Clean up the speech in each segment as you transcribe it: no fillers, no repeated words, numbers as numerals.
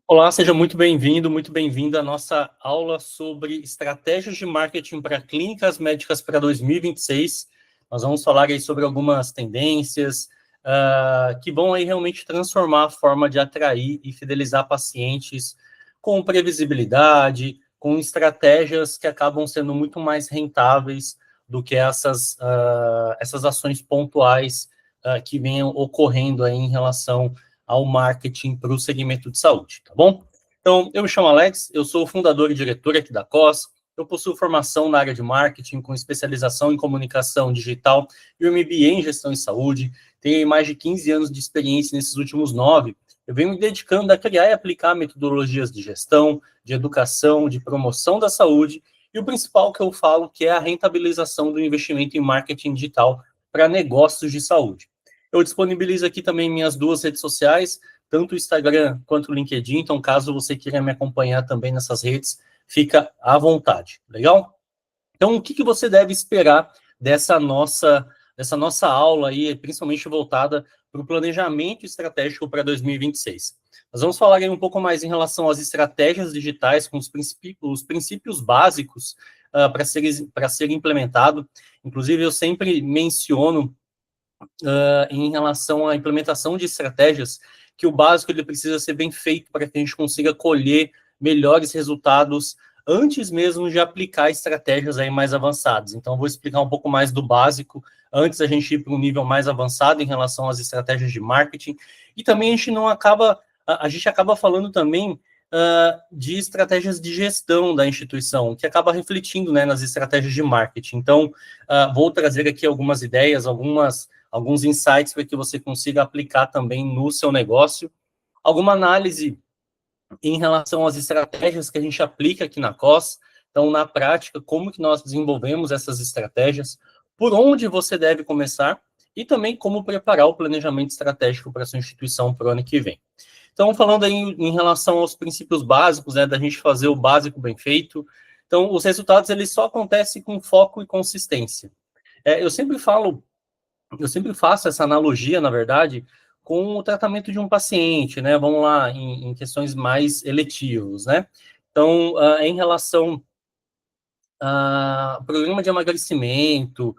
Olá, seja muito bem-vindo, muito bem-vinda à nossa aula sobre estratégias de marketing para clínicas médicas para 2026. Nós vamos falar aí sobre algumas tendências que vão aí realmente transformar a forma de atrair e fidelizar pacientes com previsibilidade, com estratégias que acabam sendo muito mais rentáveis do que essas ações pontuais que venham ocorrendo aí em relação ao marketing para o segmento de saúde, tá bom? Então, eu me chamo Alex, eu sou o fundador e diretor aqui da COS, eu possuo formação na área de marketing, com especialização em comunicação digital e um MBA em gestão em saúde, tenho mais de 15 anos de experiência nesses últimos 9, eu venho me dedicando a criar e aplicar metodologias de gestão, de educação, de promoção da saúde, e o principal que eu falo que é a rentabilização do investimento em marketing digital para negócios de saúde. Eu disponibilizo aqui também minhas duas redes sociais, tanto o Instagram quanto o LinkedIn, então caso você queira me acompanhar também nessas redes, fica à vontade, legal? Então, o que você deve esperar dessa nossa aula aí, principalmente voltada para o planejamento estratégico para 2026? Nós vamos falar aí um pouco mais em relação às estratégias digitais, com os princípios básicos para ser implementado. Inclusive, eu sempre menciono em relação à implementação de estratégias, que o básico ele precisa ser bem feito para que a gente consiga colher melhores resultados antes mesmo de aplicar estratégias aí mais avançadas. Então, vou explicar um pouco mais do básico antes da gente ir para um nível mais avançado em relação às estratégias de marketing. E também a gente acaba falando também de estratégias de gestão da instituição, que acaba refletindo, né, nas estratégias de marketing. Então, vou trazer aqui algumas ideias, alguns insights para que você consiga aplicar também no seu negócio. Alguma análise em relação às estratégias que a gente aplica aqui na COS. Então, na prática, como que nós desenvolvemos essas estratégias, por onde você deve começar e também como preparar o planejamento estratégico para a sua instituição para o ano que vem. Então, falando aí em relação aos princípios básicos, né, da gente fazer o básico bem feito. Então, os resultados, eles só acontecem com foco e consistência. Eu sempre faço essa analogia, na verdade, com o tratamento de um paciente, né? Vamos lá, em questões mais eletivas, né? Então, em relação a programa de emagrecimento,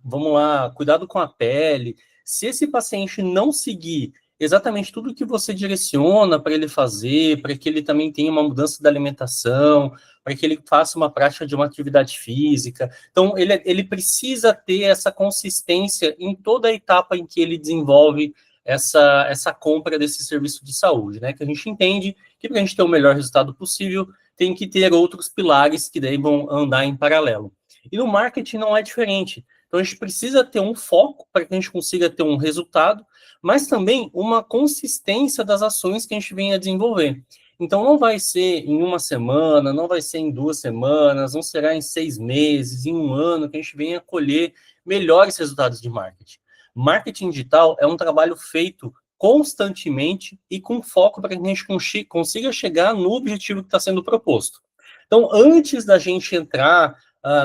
vamos lá, cuidado com a pele. Se esse paciente não seguir exatamente tudo que você direciona para ele fazer, para que ele também tenha uma mudança da alimentação, para que ele faça uma prática de uma atividade física. Então, ele precisa ter essa consistência em toda a etapa em que ele desenvolve essa compra desse serviço de saúde, né? Que a gente entende que para a gente ter o melhor resultado possível, tem que ter outros pilares que daí vão andar em paralelo. E no marketing não é diferente. Então, a gente precisa ter um foco para que a gente consiga ter um resultado, mas também uma consistência das ações que a gente vem a desenvolver. Então, não vai ser em uma semana, não vai ser em 2 semanas, não será em 6 meses, em um ano, que a gente venha colher melhores resultados de marketing. Marketing digital é um trabalho feito constantemente e com foco para que a gente consiga chegar no objetivo que está sendo proposto. Então, antes da gente entrar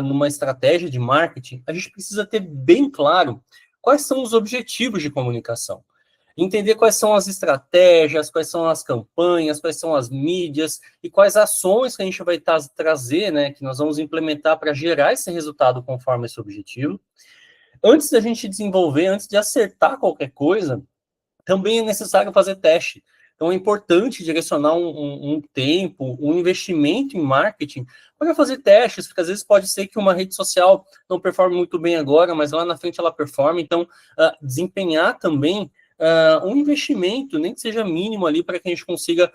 numa estratégia de marketing, a gente precisa ter bem claro quais são os objetivos de comunicação. Entender quais são as estratégias, quais são as campanhas, quais são as mídias e quais ações que a gente vai trazer, né, que nós vamos implementar para gerar esse resultado conforme esse objetivo. Antes da gente desenvolver, antes de acertar qualquer coisa, também é necessário fazer teste. Então, é importante direcionar um tempo, um investimento em marketing para fazer testes, porque às vezes pode ser que uma rede social não performe muito bem agora, mas lá na frente ela performa. Então, desempenhar também um investimento, nem que seja mínimo ali, para que a gente consiga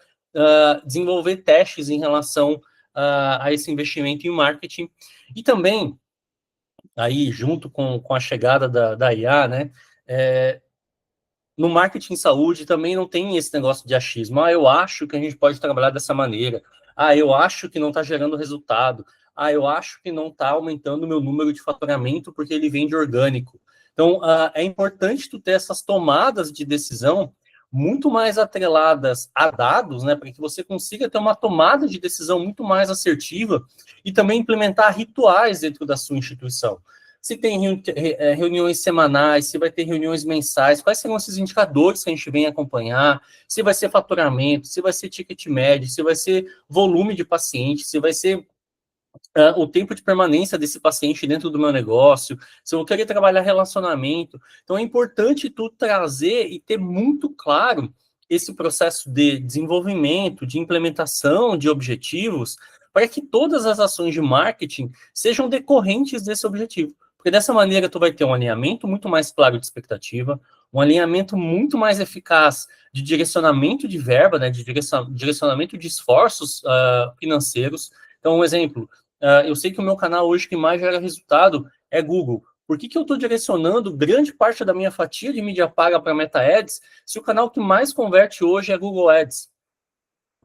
desenvolver testes em relação a esse investimento em marketing. E também, aí, junto com a chegada da IA, né, no marketing saúde também não tem esse negócio de achismo. Eu acho que a gente pode trabalhar dessa maneira. Eu acho que não está gerando resultado. Eu acho que não está aumentando o meu número de faturamento porque ele vende orgânico. Então, é importante tu ter essas tomadas de decisão muito mais atreladas a dados, né, para que você consiga ter uma tomada de decisão muito mais assertiva e também implementar rituais dentro da sua instituição. se tem reuniões semanais, se vai ter reuniões mensais, quais serão esses indicadores que a gente vem acompanhar, se vai ser faturamento, se vai ser ticket médio, se vai ser volume de pacientes, se vai ser o tempo de permanência desse paciente dentro do meu negócio, se eu vou querer trabalhar relacionamento. Então, é importante tu trazer e ter muito claro esse processo de desenvolvimento, de implementação de objetivos, para que todas as ações de marketing sejam decorrentes desse objetivo. Porque dessa maneira tu vai ter um alinhamento muito mais claro de expectativa, um alinhamento muito mais eficaz de direcionamento de verba, né, de direcionamento de esforços financeiros. Então, um exemplo, eu sei que o meu canal hoje que mais gera resultado é Google. Por que eu estou direcionando grande parte da minha fatia de mídia paga para Meta Ads se o canal que mais converte hoje é Google Ads?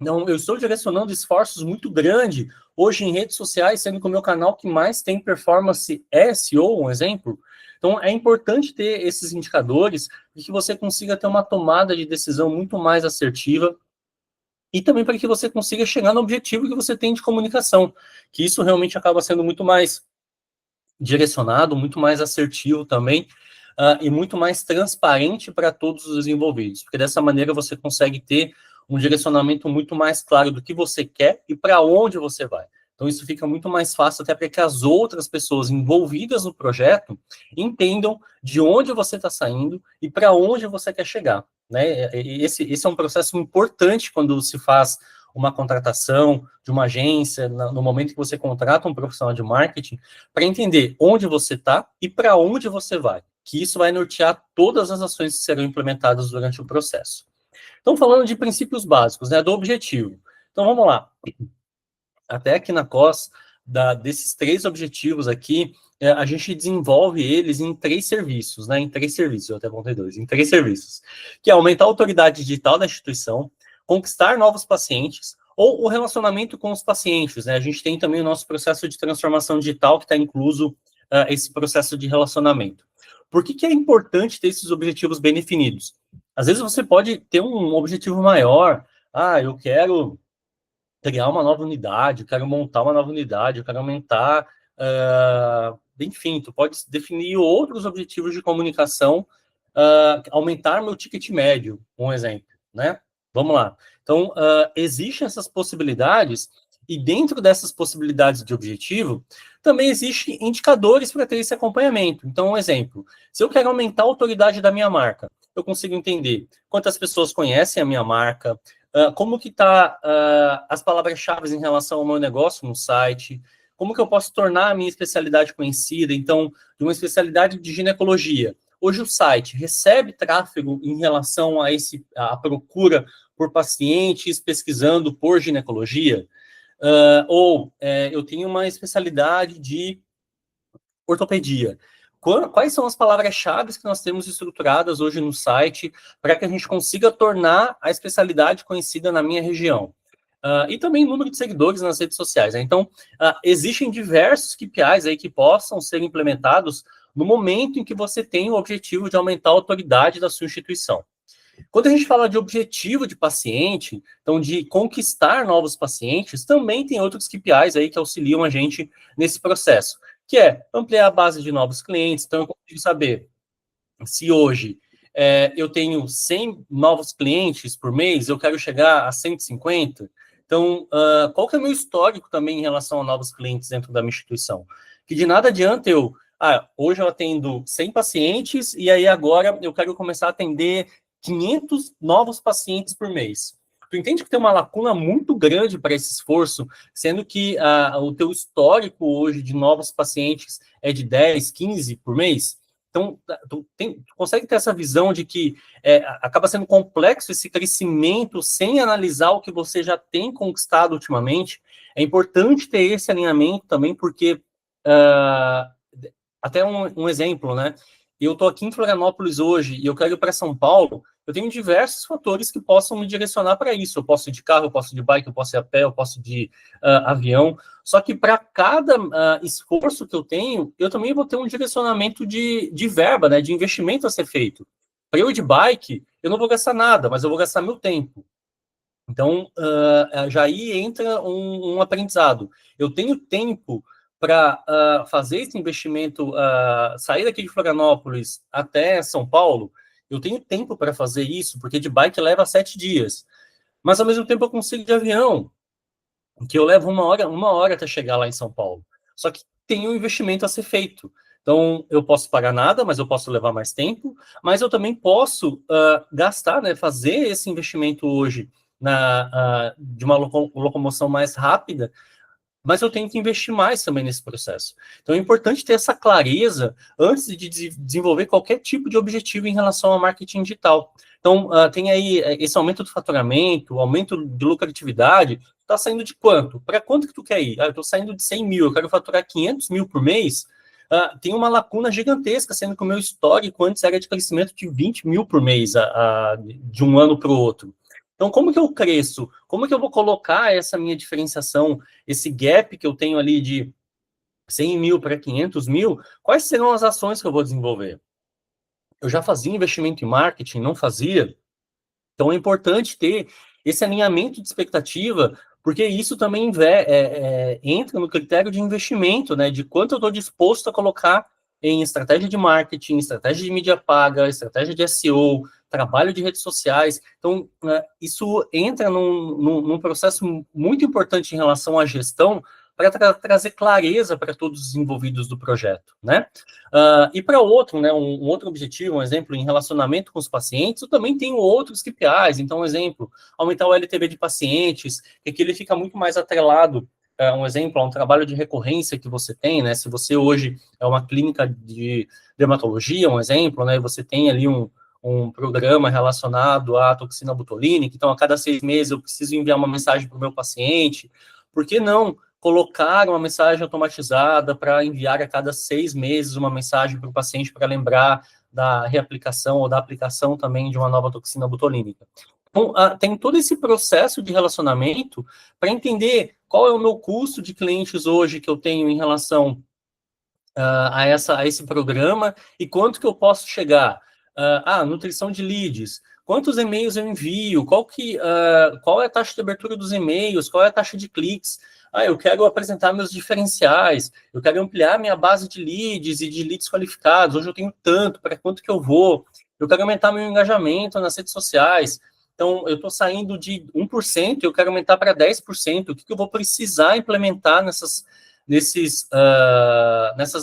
Então, eu estou direcionando esforços muito grandes hoje em redes sociais, sendo que o meu canal que mais tem performance é SEO, um exemplo. Então, é importante ter esses indicadores e que você consiga ter uma tomada de decisão muito mais assertiva e também para que você consiga chegar no objetivo que você tem de comunicação, que isso realmente acaba sendo muito mais direcionado, muito mais assertivo também, e muito mais transparente para todos os envolvidos, porque dessa maneira você consegue ter um direcionamento muito mais claro do que você quer e para onde você vai. Então isso fica muito mais fácil até para que as outras pessoas envolvidas no projeto entendam de onde você está saindo e para onde você quer chegar, né? Esse é um processo importante quando se faz uma contratação de uma agência, no momento que você contrata um profissional de marketing, para entender onde você está e para onde você vai, que isso vai nortear todas as ações que serão implementadas durante o processo. Então, falando de princípios básicos, né, do objetivo. Então, vamos lá. Até aqui na COS, desses 3 objetivos aqui, a gente desenvolve eles em 3 serviços, né? Em 3 serviços, eu até contei 2, em 3 serviços, que é aumentar a autoridade digital da instituição, conquistar novos pacientes, ou o relacionamento com os pacientes, né? A gente tem também o nosso processo de transformação digital, que está incluso esse processo de relacionamento. Por que é importante ter esses objetivos bem definidos? Às vezes você pode ter um objetivo maior, eu quero criar uma nova unidade, eu quero montar uma nova unidade, eu quero aumentar, enfim, tu pode definir outros objetivos de comunicação, aumentar meu ticket médio, um exemplo, né? Vamos lá. Então, existem essas possibilidades, e dentro dessas possibilidades de objetivo, também existem indicadores para ter esse acompanhamento. Então, um exemplo, se eu quero aumentar a autoridade da minha marca, eu consigo entender quantas pessoas conhecem a minha marca, como que está as palavras-chave em relação ao meu negócio no site, como que eu posso tornar a minha especialidade conhecida, então, de uma especialidade de ginecologia. Hoje o site recebe tráfego em relação a procura por pacientes pesquisando por ginecologia, eu tenho uma especialidade de ortopedia. Quais são as palavras-chave que nós temos estruturadas hoje no site para que a gente consiga tornar a especialidade conhecida na minha região? E também o número de seguidores nas redes sociais. Né? Então, existem diversos KPIs aí que possam ser implementados no momento em que você tem o objetivo de aumentar a autoridade da sua instituição. Quando a gente fala de objetivo de paciente, então de conquistar novos pacientes, também tem outros KPIs aí que auxiliam a gente nesse processo, que é ampliar a base de novos clientes. Então, eu consigo saber se hoje eu tenho 100 novos clientes por mês, eu quero chegar a 150. Então, qual que é o meu histórico também em relação a novos clientes dentro da minha instituição? Que de nada adianta hoje eu atendo 100 pacientes e aí agora eu quero começar a atender 500 novos pacientes por mês. Tu entende que tem uma lacuna muito grande para esse esforço, sendo que o teu histórico hoje de novos pacientes é de 10, 15 por mês? Então, tu consegue ter essa visão de que acaba sendo complexo esse crescimento sem analisar o que você já tem conquistado ultimamente. É importante ter esse alinhamento também, porque, até um exemplo, né? Eu estou aqui em Florianópolis hoje e eu quero ir para São Paulo, eu tenho diversos fatores que possam me direcionar para isso. Eu posso ir de carro, eu posso ir de bike, eu posso ir a pé, eu posso ir de avião. Só que para cada esforço que eu tenho, eu também vou ter um direcionamento de verba, né, de investimento a ser feito. Para eu ir de bike, eu não vou gastar nada, mas eu vou gastar meu tempo. Então, já aí entra um aprendizado. Eu tenho tempo para fazer esse investimento, sair daqui de Florianópolis até São Paulo, eu tenho tempo para fazer isso, porque de bike leva 7 dias. Mas, ao mesmo tempo, eu consigo de avião, que eu levo uma hora até chegar lá em São Paulo. Só que tem um investimento a ser feito. Então, eu posso pagar nada, mas eu posso levar mais tempo, mas eu também posso gastar, né, fazer esse investimento hoje de uma locomoção mais rápida, mas eu tenho que investir mais também nesse processo. Então, é importante ter essa clareza antes de desenvolver qualquer tipo de objetivo em relação ao marketing digital. Então, tem aí esse aumento do faturamento, aumento de lucratividade, está saindo de quanto? Para quanto que tu quer ir? Eu estou saindo de 100 mil, eu quero faturar 500 mil por mês. Tem uma lacuna gigantesca, sendo que o meu histórico antes era de crescimento de 20 mil por mês, de um ano para o outro. Então, como que eu cresço? Como que eu vou colocar essa minha diferenciação, esse gap que eu tenho ali de 100 mil para 500 mil? Quais serão as ações que eu vou desenvolver? Eu já fazia investimento em marketing, não fazia? Então, é importante ter esse alinhamento de expectativa, porque isso também entra no critério de investimento, né? De quanto eu estou disposto a colocar em estratégia de marketing, estratégia de mídia paga, estratégia de SEO, trabalho de redes sociais. Então, isso entra num processo muito importante em relação à gestão, para trazer clareza para todos os envolvidos do projeto, né? E para outro, né, um outro objetivo, um exemplo, em relacionamento com os pacientes, eu também tenho outros KPIs. Então, um exemplo, aumentar o LTV de pacientes, que aqui ele fica muito mais atrelado, um exemplo, a um trabalho de recorrência que você tem, né? Se você hoje é uma clínica de dermatologia, um exemplo, né? Você tem ali um programa relacionado à toxina botulínica, então a cada 6 meses eu preciso enviar uma mensagem para o meu paciente. Por que não colocar uma mensagem automatizada para enviar a cada 6 meses uma mensagem para o paciente para lembrar da reaplicação ou da aplicação também de uma nova toxina botulínica? Então, tem todo esse processo de relacionamento para entender qual é o meu custo de clientes hoje que eu tenho em relação a esse programa e quanto que eu posso chegar. Nutrição de leads. Quantos e-mails eu envio? Qual é a taxa de abertura dos e-mails? Qual é a taxa de cliques? Eu quero apresentar meus diferenciais, eu quero ampliar minha base de leads e de leads qualificados. Hoje eu tenho tanto, para quanto que eu vou? Eu quero aumentar meu engajamento nas redes sociais. Então, eu estou saindo de 1%, eu quero aumentar para 10%. O que eu vou precisar implementar nessas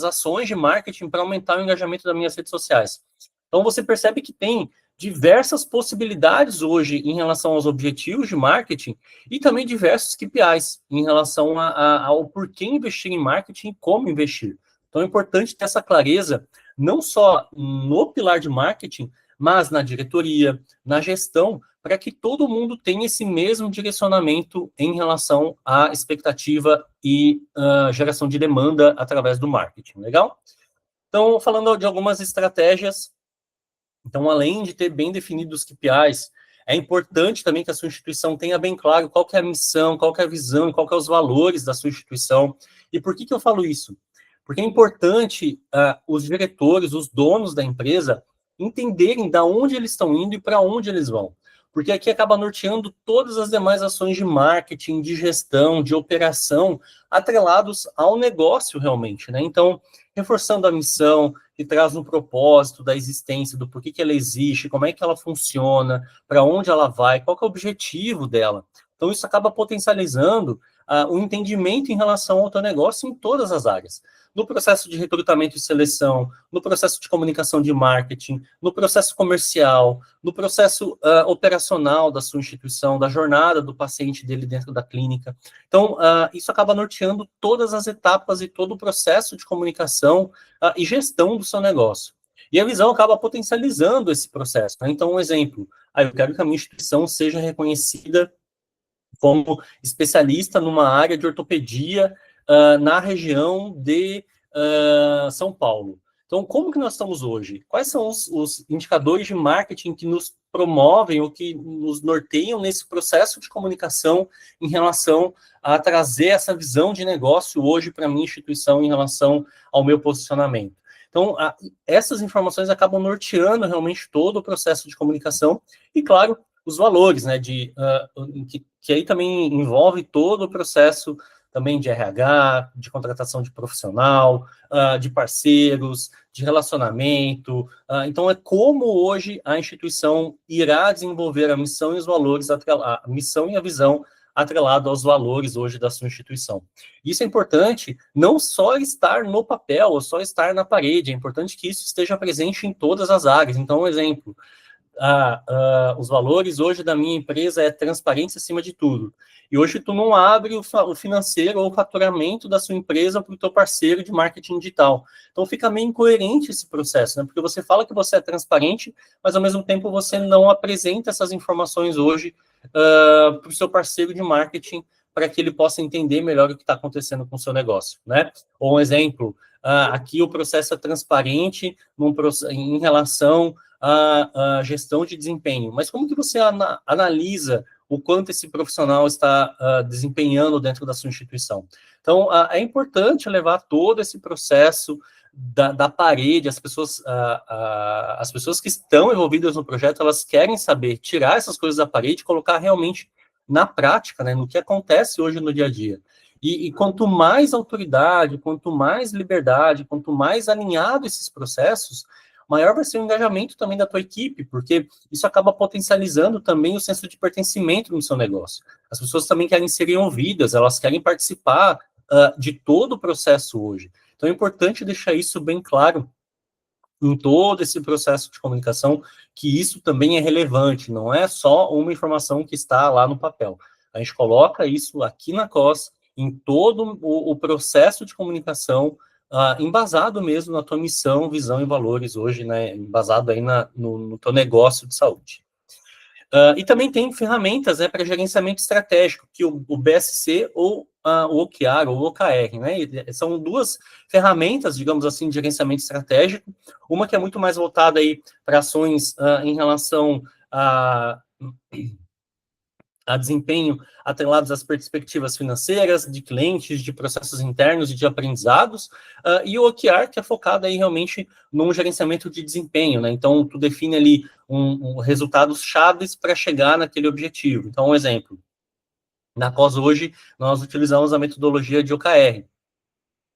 ações de marketing para aumentar o engajamento das minhas redes sociais? Então, você percebe que tem diversas possibilidades hoje em relação aos objetivos de marketing e também diversos KPIs em relação ao porquê investir em marketing e como investir. Então, é importante ter essa clareza, não só no pilar de marketing, mas na diretoria, na gestão, para que todo mundo tenha esse mesmo direcionamento em relação à expectativa e geração de demanda através do marketing. Legal? Então, falando de algumas estratégias. Então, além de ter bem definidos os KPIs, é importante também que a sua instituição tenha bem claro qual que é a missão, qual que é a visão, qual que é os valores da sua instituição. E por que eu falo isso? Porque é importante os diretores, os donos da empresa, entenderem de onde eles estão indo e para onde eles vão. Porque aqui acaba norteando todas as demais ações de marketing, de gestão, de operação, atrelados ao negócio realmente, né? Então, reforçando a missão, que traz um propósito da existência, do porquê que ela existe, como é que ela funciona, para onde ela vai, qual que é o objetivo dela. Então, isso acaba potencializando o entendimento em relação ao teu negócio em todas as áreas. No processo de recrutamento e seleção, no processo de comunicação de marketing, no processo comercial, no processo operacional da sua instituição, da jornada do paciente dele dentro da clínica. Então, isso acaba norteando todas as etapas e todo o processo de comunicação e gestão do seu negócio. E a visão acaba potencializando esse processo, né? Então, um exemplo, eu quero que a minha instituição seja reconhecida como especialista numa área de ortopedia na região de São Paulo. Então, como que nós estamos hoje? Quais são os indicadores de marketing que nos promovem ou que nos norteiam nesse processo de comunicação em relação a trazer essa visão de negócio hoje para a minha instituição em relação ao meu posicionamento? Então, essas informações acabam norteando realmente todo o processo de comunicação e, claro, os valores, né, que aí também envolve todo o processo também de RH, de contratação de profissional, de parceiros, de relacionamento. Então, é como hoje a instituição irá desenvolver a missão e os valores, a missão e a visão atrelado aos valores hoje da sua instituição. Isso é importante não só estar no papel, ou só estar na parede, é importante que isso esteja presente em todas as áreas. Então, um exemplo, os valores hoje da minha empresa é transparência acima de tudo. E hoje tu não abre o financeiro ou o faturamento da sua empresa para o teu parceiro de marketing digital. Então fica meio incoerente esse processo, né? Porque você fala que você é transparente, mas ao mesmo tempo você não apresenta essas informações hoje para o seu parceiro de marketing para que ele possa entender melhor o que está acontecendo com o seu negócio, né? Ou um exemplo, aqui o processo é transparente em relação à gestão de desempenho. Mas como que você analisa o quanto esse profissional está desempenhando dentro da sua instituição? Então, é importante levar todo esse processo da parede, as pessoas que estão envolvidas no projeto, elas querem saber tirar essas coisas da parede e colocar realmente na prática, né, no que acontece hoje no dia a dia. E quanto mais autoridade, quanto mais liberdade, quanto mais alinhado esses processos, maior vai ser o engajamento também da tua equipe, porque isso acaba potencializando também o senso de pertencimento no seu negócio. As pessoas também querem serem ouvidas, elas querem participar de todo o processo hoje. Então é importante deixar isso bem claro em todo esse processo de comunicação, que isso também é relevante, não é só uma informação que está lá no papel. A gente coloca isso aqui na COS, em todo o processo de comunicação, embasado mesmo na tua missão, visão e valores hoje, né, embasado aí no teu negócio de saúde. E também tem ferramentas, né, para gerenciamento estratégico, que o BSC ou o OKR, ou o OKR, né? São duas ferramentas, digamos assim, de gerenciamento estratégico. Uma que é muito mais voltada aí para ações em relação a desempenho atrelados às perspectivas financeiras, de clientes, de processos internos e de aprendizados, e o OKR, que é focado aí realmente num gerenciamento de desempenho, né? Então, tu define ali resultados chaves para chegar naquele objetivo. Então, um exemplo, na COS hoje, nós utilizamos a metodologia de OKR,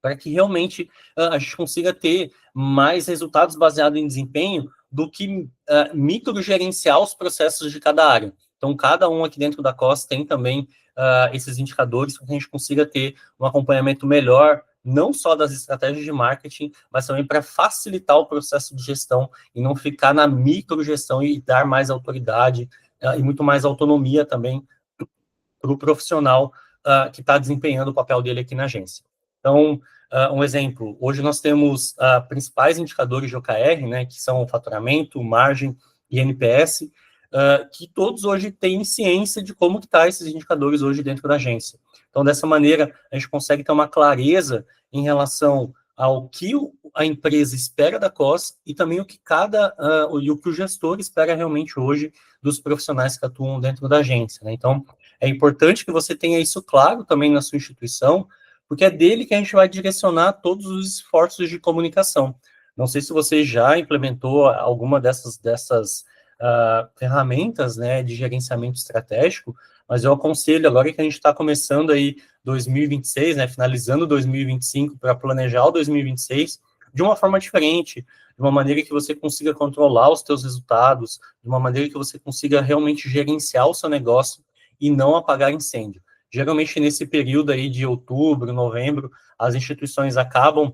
para que realmente a gente consiga ter mais resultados baseados em desempenho do que microgerenciar os processos de cada área. Então, cada um aqui dentro da COS tem também esses indicadores para que a gente consiga ter um acompanhamento melhor, não só das estratégias de marketing, mas também para facilitar o processo de gestão e não ficar na microgestão e dar mais autoridade e muito mais autonomia também para o profissional que está desempenhando o papel dele aqui na agência. Então, um exemplo, hoje nós temos principais indicadores de OKR, né, que são o faturamento, margem e NPS, que todos hoje têm ciência de como que tá esses indicadores hoje dentro da agência. Então, dessa maneira, a gente consegue ter uma clareza em relação ao que a empresa espera da COS e também o que o que o gestor espera realmente hoje dos profissionais que atuam dentro da agência, né? Então, é importante que você tenha isso claro também na sua instituição, porque é dele que a gente vai direcionar todos os esforços de comunicação. Não sei se você já implementou alguma dessas ferramentas, né, de gerenciamento estratégico, mas eu aconselho, agora que a gente está começando aí 2026, né, finalizando 2025 para planejar o 2026, de uma forma diferente, de uma maneira que você consiga controlar os seus resultados, de uma maneira que você consiga realmente gerenciar o seu negócio e não apagar incêndio. Geralmente, nesse período aí de outubro, novembro, as instituições acabam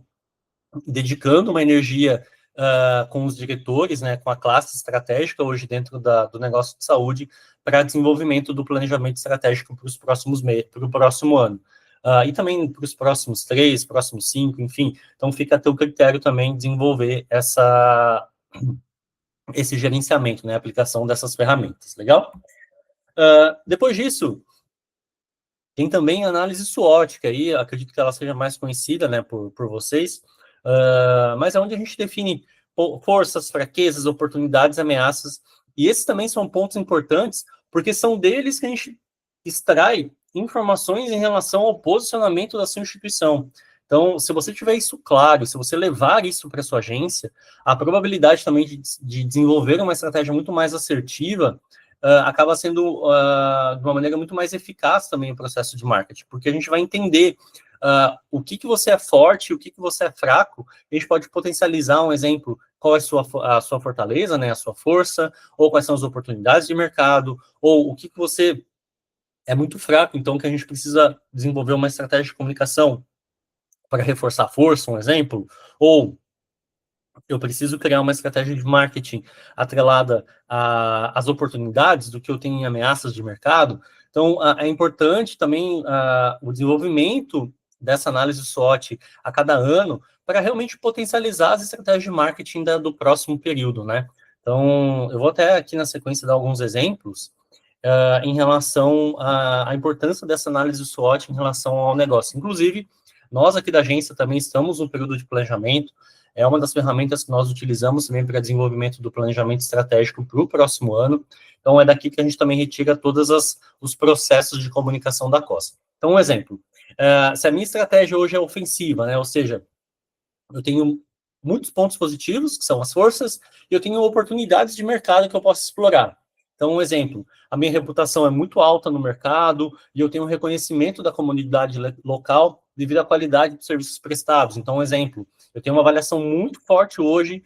dedicando uma energia com os diretores, né, com a classe estratégica hoje dentro do negócio de saúde, para desenvolvimento do planejamento estratégico para os próximos meses, para o próximo ano. E também para os próximos 3, próximos 5, enfim. Então, fica a teu critério também desenvolver esse gerenciamento, né, a aplicação dessas ferramentas, legal? Depois disso, tem também a análise SWOT, que aí acredito que ela seja mais conhecida, né, por vocês, mas é onde a gente define forças, fraquezas, oportunidades, ameaças, e esses também são pontos importantes, porque são deles que a gente extrai informações em relação ao posicionamento da sua instituição. Então, se você tiver isso claro, se você levar isso para a sua agência, a probabilidade também de desenvolver uma estratégia muito mais assertiva acaba sendo, de uma maneira muito mais eficaz também o processo de marketing, porque a gente vai entender o que você é forte, o que você é fraco, a gente pode potencializar um exemplo, qual é a sua fortaleza, né, a sua força, ou quais são as oportunidades de mercado, ou o que você é muito fraco, então que a gente precisa desenvolver uma estratégia de comunicação para reforçar a força, um exemplo, ou eu preciso criar uma estratégia de marketing atrelada às oportunidades do que eu tenho em ameaças de mercado. Então, é importante também o desenvolvimento dessa análise SWOT a cada ano para realmente potencializar as estratégias de marketing do próximo período, né? Então, eu vou até aqui na sequência dar alguns exemplos em relação à importância dessa análise SWOT em relação ao negócio. Inclusive, nós aqui da agência também estamos no período de planejamento, é uma das ferramentas que nós utilizamos também para desenvolvimento do planejamento estratégico para o próximo ano. Então, é daqui que a gente também retira todos os processos de comunicação da COS. Então, um exemplo, se a minha estratégia hoje é ofensiva, né, ou seja, eu tenho muitos pontos positivos, que são as forças, e eu tenho oportunidades de mercado que eu posso explorar. Então, um exemplo, a minha reputação é muito alta no mercado e eu tenho um reconhecimento da comunidade local devido à qualidade dos serviços prestados. Então, um exemplo, eu tenho uma avaliação muito forte hoje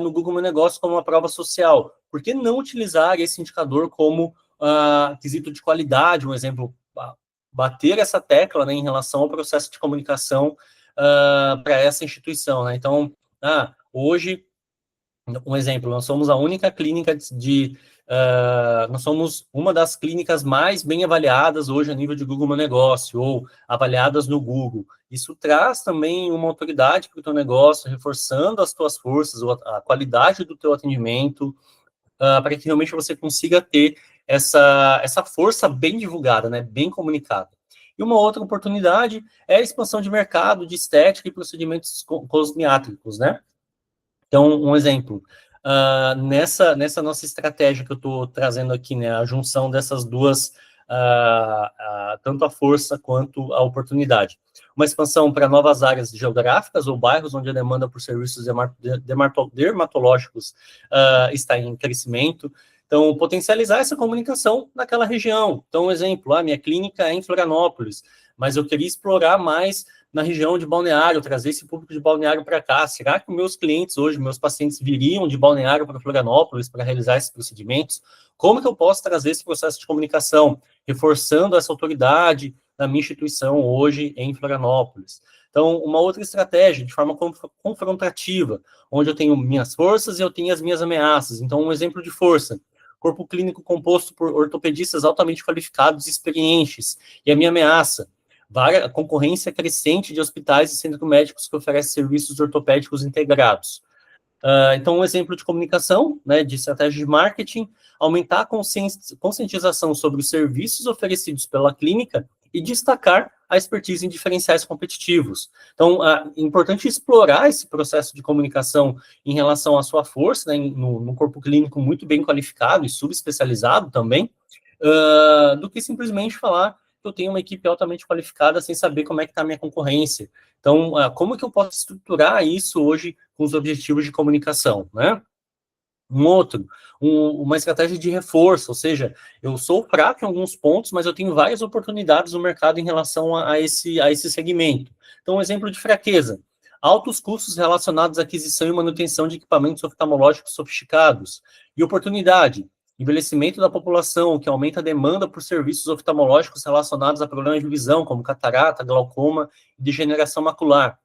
no Google Meu Negócio como uma prova social. Por que não utilizar esse indicador como quesito de qualidade? Um exemplo, bater essa tecla, né, em relação ao processo de comunicação para essa instituição, né? Então, hoje, um exemplo, nós somos a única clínica nós somos uma das clínicas mais bem avaliadas hoje a nível de Google Meu Negócio, ou avaliadas no Google. Isso traz também uma autoridade para o teu negócio, reforçando as tuas forças, a qualidade do teu atendimento, para que realmente você consiga ter essa força bem divulgada, né, bem comunicada. E uma outra oportunidade é a expansão de mercado de estética e procedimentos cosmiátricos, né? Então, um exemplo, nessa nossa estratégia que eu estou trazendo aqui, né, a junção dessas duas, tanto a força quanto a oportunidade. Uma expansão para novas áreas geográficas ou bairros onde a demanda por serviços dermatológicos está em crescimento. Então, potencializar essa comunicação naquela região. Então, um exemplo, minha clínica é em Florianópolis, mas eu queria explorar mais na região de Balneário, trazer esse público de Balneário para cá. Será que meus clientes hoje, meus pacientes, viriam de Balneário para Florianópolis para realizar esses procedimentos? Como que eu posso trazer esse processo de comunicação, reforçando essa autoridade da minha instituição hoje em Florianópolis? Então, uma outra estratégia, de forma confrontativa, onde eu tenho minhas forças e eu tenho as minhas ameaças. Então, um exemplo de força, corpo clínico composto por ortopedistas altamente qualificados e experientes. E a minha ameaça, a concorrência crescente de hospitais e centros médicos que oferecem serviços ortopédicos integrados. Então, um exemplo de comunicação, né, de estratégia de marketing, aumentar a conscientização sobre os serviços oferecidos pela clínica e destacar a expertise em diferenciais competitivos. Então, é importante explorar esse processo de comunicação em relação à sua força, né, no corpo clínico muito bem qualificado e subespecializado também, do que simplesmente falar que eu tenho uma equipe altamente qualificada sem saber como é que está a minha concorrência. Então, como que eu posso estruturar isso hoje com os objetivos de comunicação, né? Uma estratégia de reforço, ou seja, eu sou fraco em alguns pontos, mas eu tenho várias oportunidades no mercado em relação a esse segmento. Então, um exemplo de fraqueza, altos custos relacionados à aquisição e manutenção de equipamentos oftalmológicos sofisticados. E oportunidade, envelhecimento da população, que aumenta a demanda por serviços oftalmológicos relacionados a problemas de visão, como catarata, glaucoma e degeneração macular.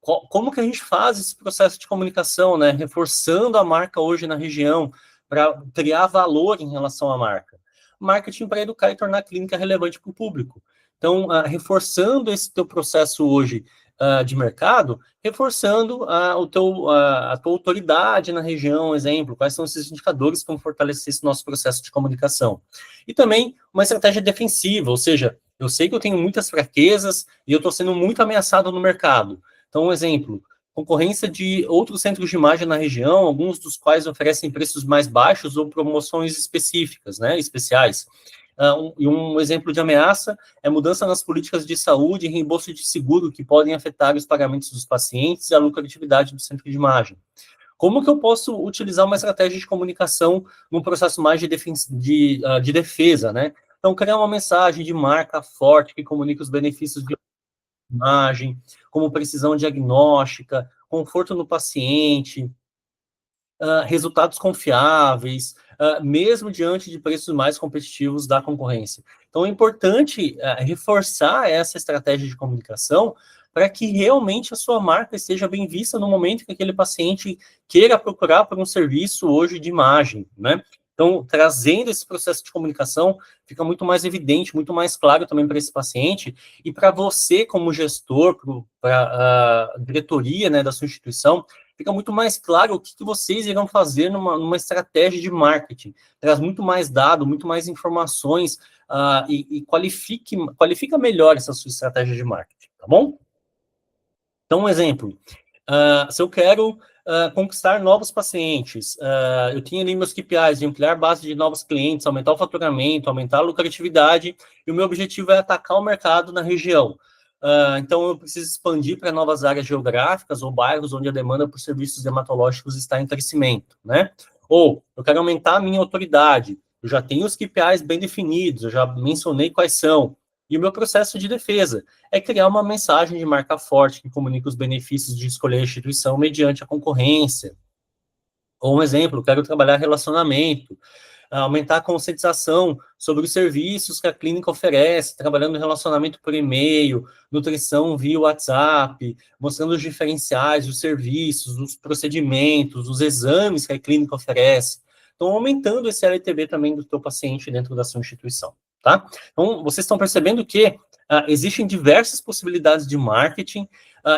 Como que a gente faz esse processo de comunicação, né? Reforçando a marca hoje na região, para criar valor em relação à marca. Marketing para educar e tornar a clínica relevante para o público. Então, reforçando esse teu processo hoje de mercado, reforçando a tua autoridade na região, exemplo, quais são esses indicadores que vão fortalecer esse nosso processo de comunicação. E também uma estratégia defensiva, ou seja, eu sei que eu tenho muitas fraquezas e eu estou sendo muito ameaçado no mercado. Então, um exemplo, concorrência de outros centros de imagem na região, alguns dos quais oferecem preços mais baixos ou promoções específicas, né, especiais. Um exemplo de ameaça é mudança nas políticas de saúde e reembolso de seguro que podem afetar os pagamentos dos pacientes e a lucratividade do centro de imagem. Como que eu posso utilizar uma estratégia de comunicação num processo mais de defesa, né? Então, criar uma mensagem de marca forte que comunique os benefícios de imagem, como precisão diagnóstica, conforto no paciente, resultados confiáveis, mesmo diante de preços mais competitivos da concorrência. Então, é importante reforçar essa estratégia de comunicação para que realmente a sua marca esteja bem vista no momento que aquele paciente queira procurar por um serviço hoje de imagem, né? Então, trazendo esse processo de comunicação, fica muito mais evidente, muito mais claro também para esse paciente e para você, como gestor, para a diretoria, né, da sua instituição, fica muito mais claro o que vocês irão fazer numa estratégia de marketing. Traz muito mais dado, muito mais informações e qualifica melhor essa sua estratégia de marketing, tá bom? Então, um exemplo. Se eu quero conquistar novos pacientes, eu tinha ali meus KPIs de ampliar a base de novos clientes, aumentar o faturamento, aumentar a lucratividade, e o meu objetivo é atacar o mercado na região. Então, eu preciso expandir para novas áreas geográficas ou bairros onde a demanda por serviços dermatológicos está em crescimento, né? Ou, eu quero aumentar a minha autoridade, eu já tenho os KPIs bem definidos, eu já mencionei quais são, e o meu processo de defesa é criar uma mensagem de marca forte que comunique os benefícios de escolher a instituição mediante a concorrência. Ou um exemplo, quero trabalhar relacionamento, aumentar a conscientização sobre os serviços que a clínica oferece, trabalhando relacionamento por e-mail, nutrição via WhatsApp, mostrando os diferenciais, os serviços, os procedimentos, os exames que a clínica oferece. Então, aumentando esse LTV também do teu paciente dentro da sua instituição, tá? Então, vocês estão percebendo que existem diversas possibilidades de marketing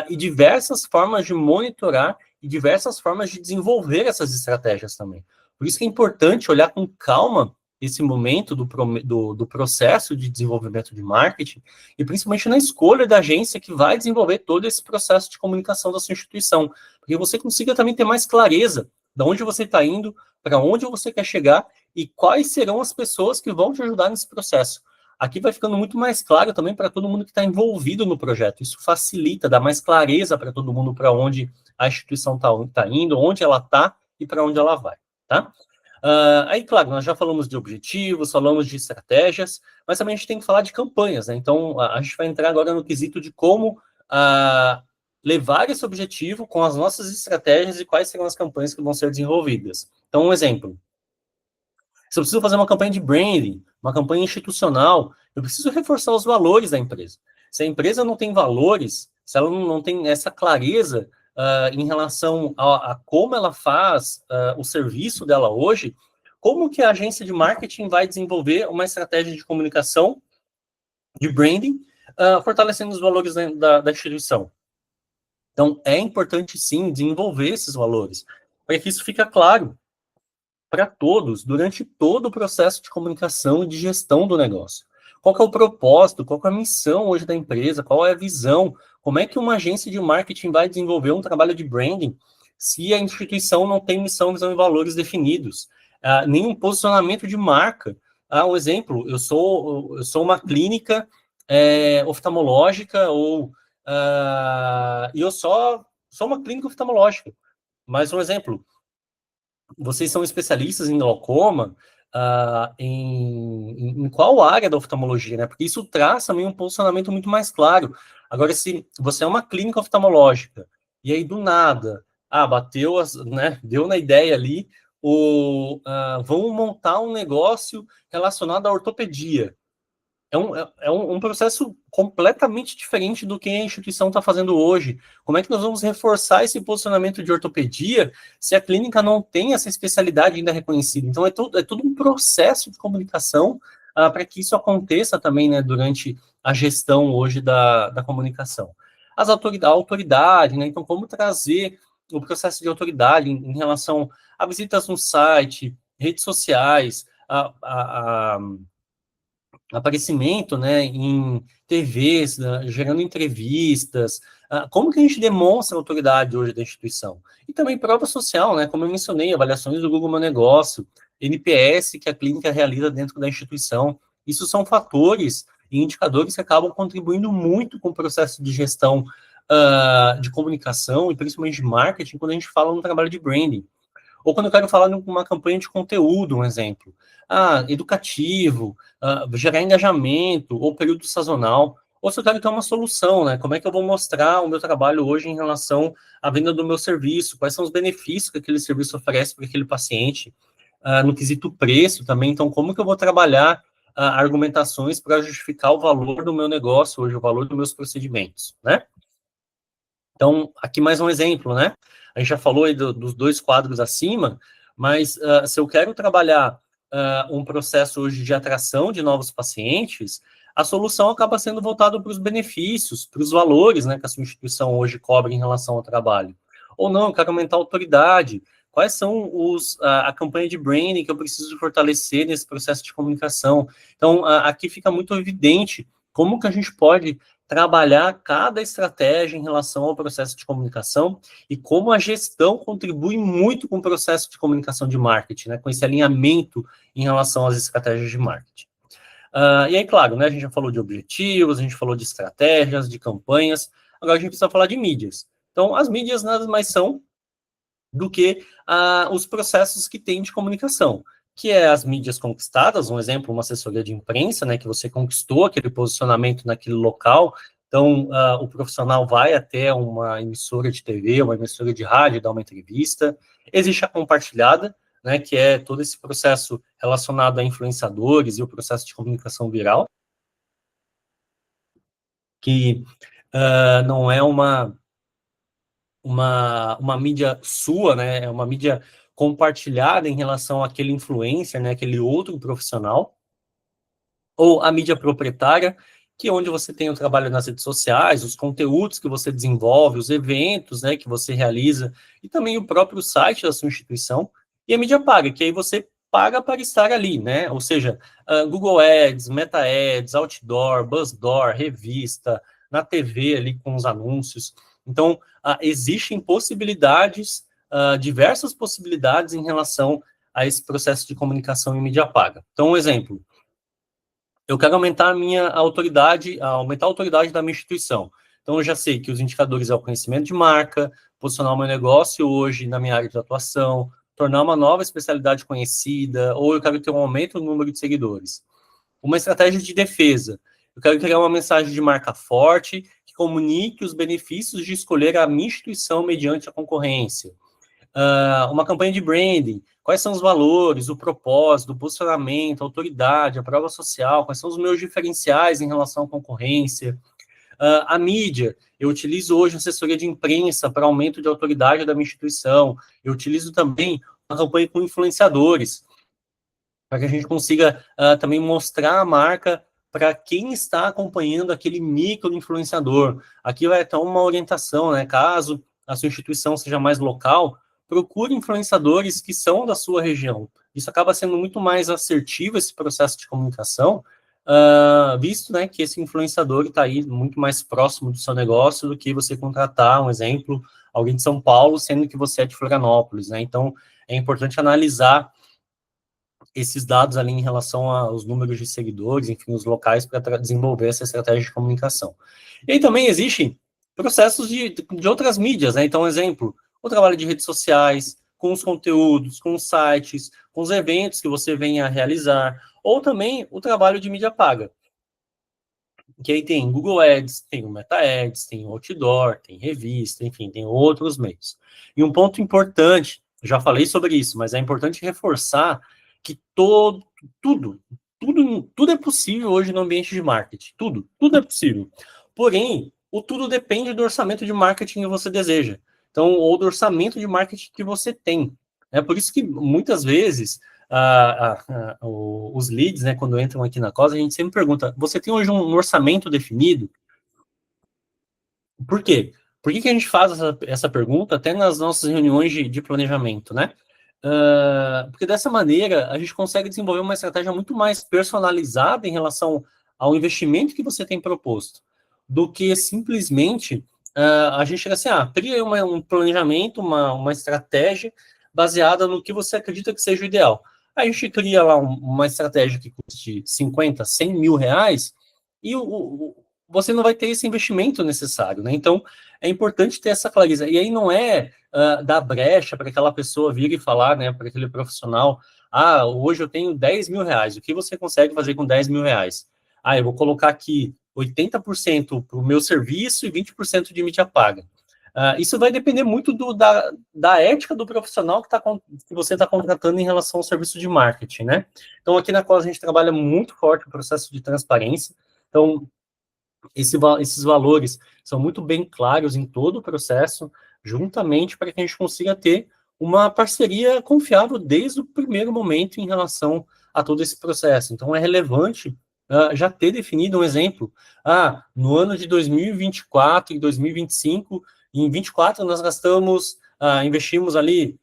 e diversas formas de monitorar e diversas formas de desenvolver essas estratégias também. Por isso que é importante olhar com calma esse momento do processo de desenvolvimento de marketing e principalmente na escolha da agência que vai desenvolver todo esse processo de comunicação da sua instituição, porque você consiga também ter mais clareza de onde você está indo, para onde você quer chegar e quais serão as pessoas que vão te ajudar nesse processo. Aqui vai ficando muito mais claro também para todo mundo que está envolvido no projeto. Isso facilita, dá mais clareza para todo mundo para onde a instituição está indo, onde ela está e para onde ela vai, tá? Aí, claro, nós já falamos de objetivos, falamos de estratégias, mas também a gente tem que falar de campanhas, né? Então, a gente vai entrar agora no quesito de como levar esse objetivo com as nossas estratégias e quais serão as campanhas que vão ser desenvolvidas. Então, um exemplo. Se eu preciso fazer uma campanha de branding, uma campanha institucional, eu preciso reforçar os valores da empresa. Se a empresa não tem valores, se ela não tem essa clareza em relação a como ela faz o serviço dela hoje, como que a agência de marketing vai desenvolver uma estratégia de comunicação, de branding, fortalecendo os valores da instituição? Então, é importante, sim, desenvolver esses valores, para que isso fique claro para todos, durante todo o processo de comunicação e de gestão do negócio. Qual que é o propósito, qual que é a missão hoje da empresa, qual é a visão, como é que uma agência de marketing vai desenvolver um trabalho de branding se a instituição não tem missão, visão e valores definidos, nenhum posicionamento de marca. Um exemplo, eu sou uma clínica oftalmológica e eu sou uma clínica oftalmológica, mas um exemplo, vocês são especialistas em glaucoma, em qual área da oftalmologia, né? Porque isso traz também um posicionamento muito mais claro. Agora, se você é uma clínica oftalmológica, e aí do nada, bateu, né? Deu na ideia ali, vamos montar um negócio relacionado à ortopedia. É um processo completamente diferente do que a instituição está fazendo hoje. Como é que nós vamos reforçar esse posicionamento de ortopedia se a clínica não tem essa especialidade ainda reconhecida? Então, é todo um processo de comunicação para que isso aconteça também, né, durante a gestão hoje da comunicação. A autoridade, né? Então, como trazer o processo de autoridade em relação a visitas no site, redes sociais, aparecimento, né, em TVs, né, gerando entrevistas, como que a gente demonstra a autoridade hoje da instituição? E também prova social, né, como eu mencionei, avaliações do Google Meu Negócio, NPS que a clínica realiza dentro da instituição. Isso são fatores e indicadores que acabam contribuindo muito com o processo de gestão de comunicação, e principalmente de marketing, quando a gente fala no trabalho de branding. Ou quando eu quero falar numa campanha de conteúdo, um exemplo. Educativo, gerar engajamento, ou período sazonal. Ou se eu quero ter uma solução, né? Como é que eu vou mostrar o meu trabalho hoje em relação à venda do meu serviço? Quais são os benefícios que aquele serviço oferece para aquele paciente? No quesito preço também. Então, como que eu vou trabalhar argumentações para justificar o valor do meu negócio hoje, o valor dos meus procedimentos, né? Então, aqui mais um exemplo, né? A gente já falou aí dos dois quadros acima, mas se eu quero trabalhar um processo hoje de atração de novos pacientes, a solução acaba sendo voltada para os benefícios, para os valores, né, que a sua instituição hoje cobra em relação ao trabalho. Ou não, eu quero aumentar a autoridade. Quais são a campanha de branding que eu preciso fortalecer nesse processo de comunicação? Então, aqui fica muito evidente como que a gente pode trabalhar cada estratégia em relação ao processo de comunicação e como a gestão contribui muito com o processo de comunicação de marketing, né, com esse alinhamento em relação às estratégias de marketing. E aí, claro, né, a gente já falou de objetivos, a gente falou de estratégias, de campanhas, agora a gente precisa falar de mídias. Então, as mídias nada mais são do que os processos que tem de comunicação, que é as mídias conquistadas, um exemplo, uma assessoria de imprensa, né, que você conquistou aquele posicionamento naquele local, então o profissional vai até uma emissora de TV, uma emissora de rádio, dar uma entrevista. Existe a compartilhada, né, que é todo esse processo relacionado a influenciadores e o processo de comunicação viral, que não é uma mídia sua, né? É uma mídia compartilhada em relação àquele influencer, né? Aquele outro profissional. Ou a mídia proprietária, que é onde você tem o trabalho nas redes sociais, os conteúdos que você desenvolve, os eventos, né, que você realiza, e também o próprio site da sua instituição. E a mídia paga, que aí você paga para estar ali, né? Ou seja, Google Ads, Meta Ads, Outdoor, Buzzdoor, revista, na TV ali com os anúncios. Então, existem possibilidades, diversas possibilidades em relação a esse processo de comunicação em mídia paga. Então, um exemplo, eu quero aumentar a minha autoridade, aumentar a autoridade da minha instituição. Então, eu já sei que os indicadores é o conhecimento de marca, posicionar o meu negócio hoje na minha área de atuação, tornar uma nova especialidade conhecida, ou eu quero ter um aumento no número de seguidores. Uma estratégia de defesa. Eu quero criar uma mensagem de marca forte que comunique os benefícios de escolher a minha instituição mediante a concorrência. Uma campanha de branding, quais são os valores, o propósito, o posicionamento, a autoridade, a prova social, quais são os meus diferenciais em relação à concorrência. A mídia, eu utilizo hoje assessoria de imprensa para aumento de autoridade da minha instituição, eu utilizo também uma campanha com influenciadores, para que a gente consiga também mostrar a marca para quem está acompanhando aquele micro-influenciador. Aqui vai ter uma orientação, né? Caso a sua instituição seja mais local, procure influenciadores que são da sua região. Isso acaba sendo muito mais assertivo, esse processo de comunicação, visto, né, que esse influenciador está aí muito mais próximo do seu negócio do que você contratar, um exemplo, alguém de São Paulo, sendo que você é de Florianópolis, né? Então, é importante analisar esses dados ali em relação aos números de seguidores, enfim, os locais para desenvolver essa estratégia de comunicação. E aí também existem processos de outras mídias, né? Então, exemplo, o trabalho de redes sociais, com os conteúdos, com os sites, com os eventos que você venha a realizar, ou também o trabalho de mídia paga. Que aí tem Google Ads, tem o Meta Ads, tem o Outdoor, tem revista, enfim, tem outros meios. E um ponto importante, já falei sobre isso, mas é importante reforçar que tudo é possível hoje no ambiente de marketing. Tudo é possível. Porém, o tudo depende do orçamento de marketing que você deseja. Então, ou do orçamento de marketing que você tem. É por isso que muitas vezes os leads, né, quando entram aqui na COS, a gente sempre pergunta: você tem hoje um orçamento definido? Por quê? Por que a gente faz essa pergunta até nas nossas reuniões de planejamento, né? Porque dessa maneira a gente consegue desenvolver uma estratégia muito mais personalizada em relação ao investimento que você tem proposto, do que simplesmente a gente chega assim, cria um planejamento, uma estratégia baseada no que você acredita que seja o ideal. Aí a gente cria lá uma estratégia que custe 50, 100 mil reais, e você não vai ter esse investimento necessário, né? Então, é importante ter essa clareza. E aí não é dar brecha para aquela pessoa vir e falar, né, para aquele profissional, hoje eu tenho 10 mil reais, o que você consegue fazer com 10 mil reais? Eu vou colocar aqui 80% para o meu serviço e 20% de mídia paga. Isso vai depender muito da ética do profissional que você está contratando em relação ao serviço de marketing, né? Então, aqui na COS a gente trabalha muito forte o processo de transparência. Então, esses valores são muito bem claros em todo o processo, juntamente para que a gente consiga ter uma parceria confiável desde o primeiro momento em relação a todo esse processo. Então, é relevante já ter definido um exemplo. No ano de 2024 e 2025, em 24 nós investimos ali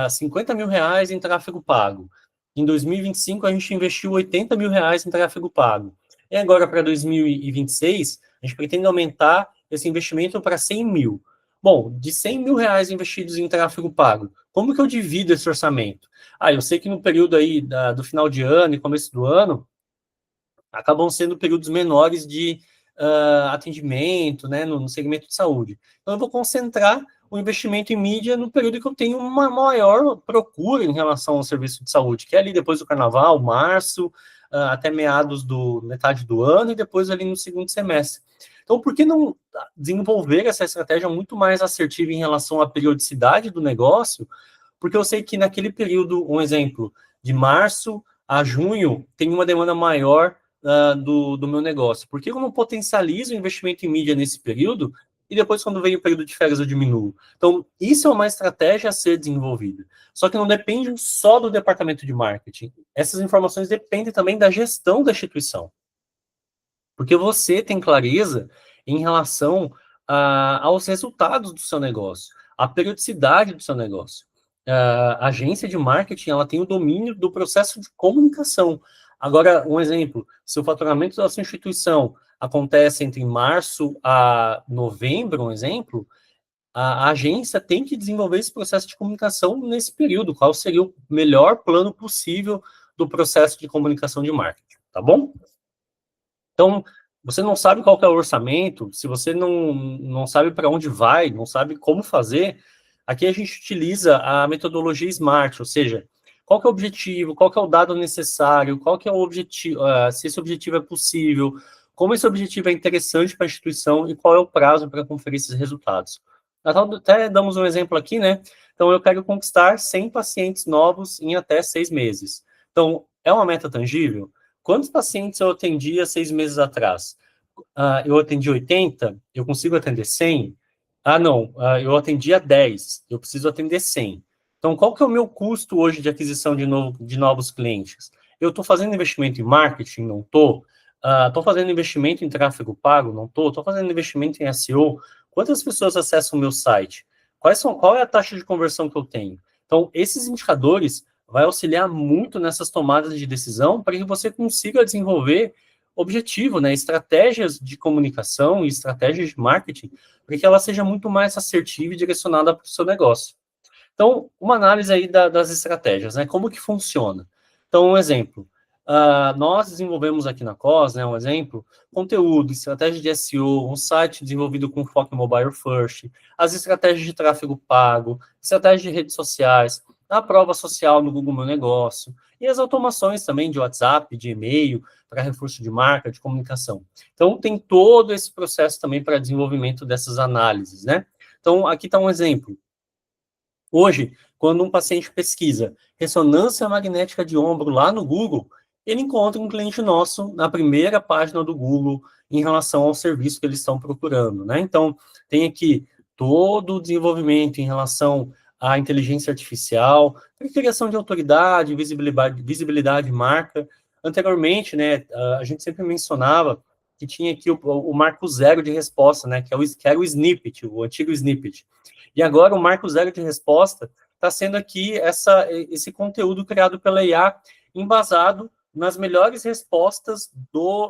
50 mil reais em tráfego pago. Em 2025, a gente investiu 80 mil reais em tráfego pago. E agora, para 2026, a gente pretende aumentar esse investimento para 100 mil. Bom, de 100 mil reais investidos em tráfego pago, como que eu divido esse orçamento? Eu sei que no período aí do final de ano e começo do ano, acabam sendo períodos menores de atendimento, né, no segmento de saúde. Então, eu vou concentrar o investimento em mídia no período que eu tenho uma maior procura em relação ao serviço de saúde, que é ali depois do carnaval, março, até metade do ano, e depois ali no segundo semestre. Então, por que não desenvolver essa estratégia muito mais assertiva em relação à periodicidade do negócio? Porque eu sei que naquele período, um exemplo, de março a junho, tem uma demanda maior do meu negócio. Por que eu não potencializo o investimento em mídia nesse período e depois, quando vem o período de férias, eu diminuo? Então, isso é uma estratégia a ser desenvolvida. Só que não depende só do departamento de marketing. Essas informações dependem também da gestão da instituição. Porque você tem clareza em relação aos resultados do seu negócio, à periodicidade do seu negócio. A agência de marketing, ela tem o domínio do processo de comunicação. Agora, um exemplo, se o faturamento da sua instituição acontece entre março a novembro, um exemplo, a agência tem que desenvolver esse processo de comunicação nesse período. Qual seria o melhor plano possível do processo de comunicação de marketing, tá bom? Então, você não sabe qual que é o orçamento, se você não sabe para onde vai, não sabe como fazer, aqui a gente utiliza a metodologia SMART, ou seja, qual que é o objetivo, qual que é o dado necessário, qual que é o objetivo, se esse objetivo é possível, como esse objetivo é interessante para a instituição e qual é o prazo para conferir esses resultados. Até damos um exemplo aqui, né? Então, eu quero conquistar 100 pacientes novos em até 6 meses. Então, é uma meta tangível? Quantos pacientes eu atendi há 6 meses atrás? Eu atendi 80? Eu consigo atender 100? Não, eu atendi a 10, eu preciso atender 100. Então, qual que é o meu custo hoje de aquisição de novos clientes? Eu estou fazendo investimento em marketing? Não estou. Estou fazendo investimento em tráfego pago? Não estou. Estou fazendo investimento em SEO? Quantas pessoas acessam o meu site? Qual é a taxa de conversão que eu tenho? Então, esses indicadores vai auxiliar muito nessas tomadas de decisão para que você consiga desenvolver objetivo, né, estratégias de comunicação e estratégias de marketing, para que ela seja muito mais assertiva e direcionada para o seu negócio. Então, uma análise aí das estratégias, né, como que funciona. Então, um exemplo, nós desenvolvemos aqui na COS, né, um exemplo, conteúdo, estratégia de SEO, um site desenvolvido com foco em mobile first, as estratégias de tráfego pago, estratégia de redes sociais, a prova social no Google Meu Negócio, e as automações também de WhatsApp, de e-mail, para reforço de marca, de comunicação. Então, tem todo esse processo também para desenvolvimento dessas análises, né? Então, aqui está um exemplo. Hoje, quando um paciente pesquisa ressonância magnética de ombro lá no Google, ele encontra um cliente nosso na primeira página do Google em relação ao serviço que eles estão procurando, né? Então, tem aqui todo o desenvolvimento em relação à inteligência artificial, criação de autoridade, visibilidade de marca. Anteriormente, né, a gente sempre mencionava que tinha aqui o marco zero de resposta, né, que era o snippet, o antigo snippet. E agora o marco zero de resposta está sendo aqui esse conteúdo criado pela IA, embasado nas melhores respostas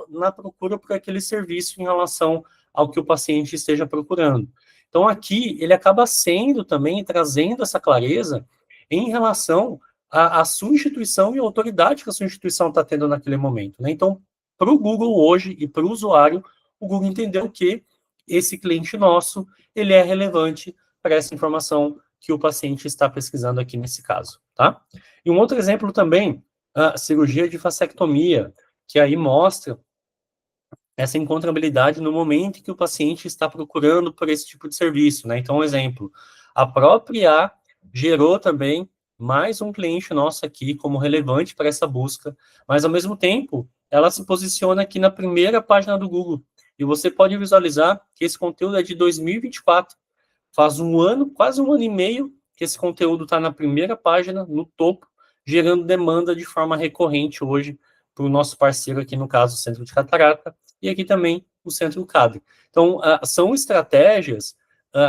na procura por aquele serviço em relação ao que o paciente esteja procurando. Então, aqui, ele acaba sendo também, trazendo essa clareza em relação à sua instituição e à autoridade que a sua instituição está tendo naquele momento, né? Então, para o Google hoje e para o usuário, o Google entendeu que esse cliente nosso, ele é relevante para essa informação que o paciente está pesquisando aqui nesse caso, tá? E um outro exemplo também, a cirurgia de vasectomia, que aí mostra essa encontrabilidade no momento em que o paciente está procurando por esse tipo de serviço, né? Então, um exemplo, a própria IA gerou também mais um cliente nosso aqui como relevante para essa busca, mas ao mesmo tempo, ela se posiciona aqui na primeira página do Google. E você pode visualizar que esse conteúdo é de 2024. Faz um ano, quase um ano e meio, que esse conteúdo está na primeira página, no topo, gerando demanda de forma recorrente hoje para o nosso parceiro aqui, no caso, o Centro de Catarata, e aqui também o Centro CAD. Então, são estratégias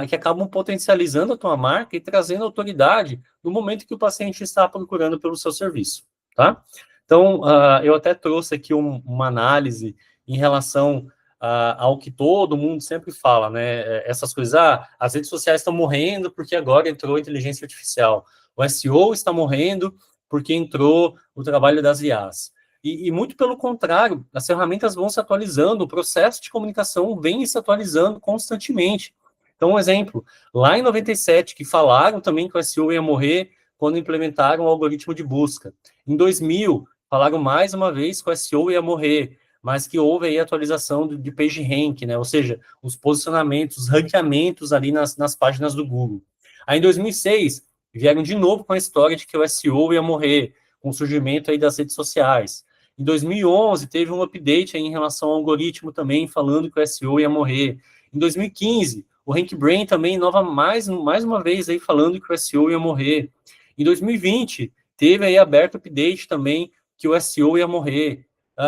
que acabam potencializando a tua marca e trazendo autoridade no momento que o paciente está procurando pelo seu serviço, tá? Então, eu até trouxe aqui uma análise em relação ao que todo mundo sempre fala, né? Essas coisas, as redes sociais estão morrendo porque agora entrou a inteligência artificial. O SEO está morrendo porque entrou o trabalho das IAs. E muito pelo contrário, as ferramentas vão se atualizando, o processo de comunicação vem se atualizando constantemente. Então, um exemplo, lá em 97, que falaram também que o SEO ia morrer quando implementaram o algoritmo de busca. Em 2000, falaram mais uma vez que o SEO ia morrer, mas que houve aí atualização de PageRank, né? Ou seja, os posicionamentos, os ranqueamentos ali nas páginas do Google. Aí em 2006, vieram de novo com a história de que o SEO ia morrer, com o surgimento aí das redes sociais. Em 2011, teve um update aí em relação ao algoritmo também, falando que o SEO ia morrer. Em 2015, o RankBrain também, mais uma vez, aí falando que o SEO ia morrer. Em 2020, teve aí aberto update também que o SEO ia morrer.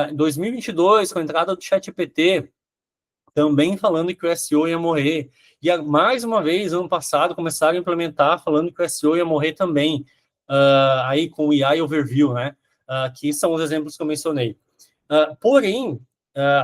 Em 2022, com a entrada do ChatGPT, também falando que o SEO ia morrer. E mais uma vez, ano passado, começaram a implementar falando que o SEO ia morrer também, aí com o AI Overview, né? Que são os exemplos que eu mencionei. Porém,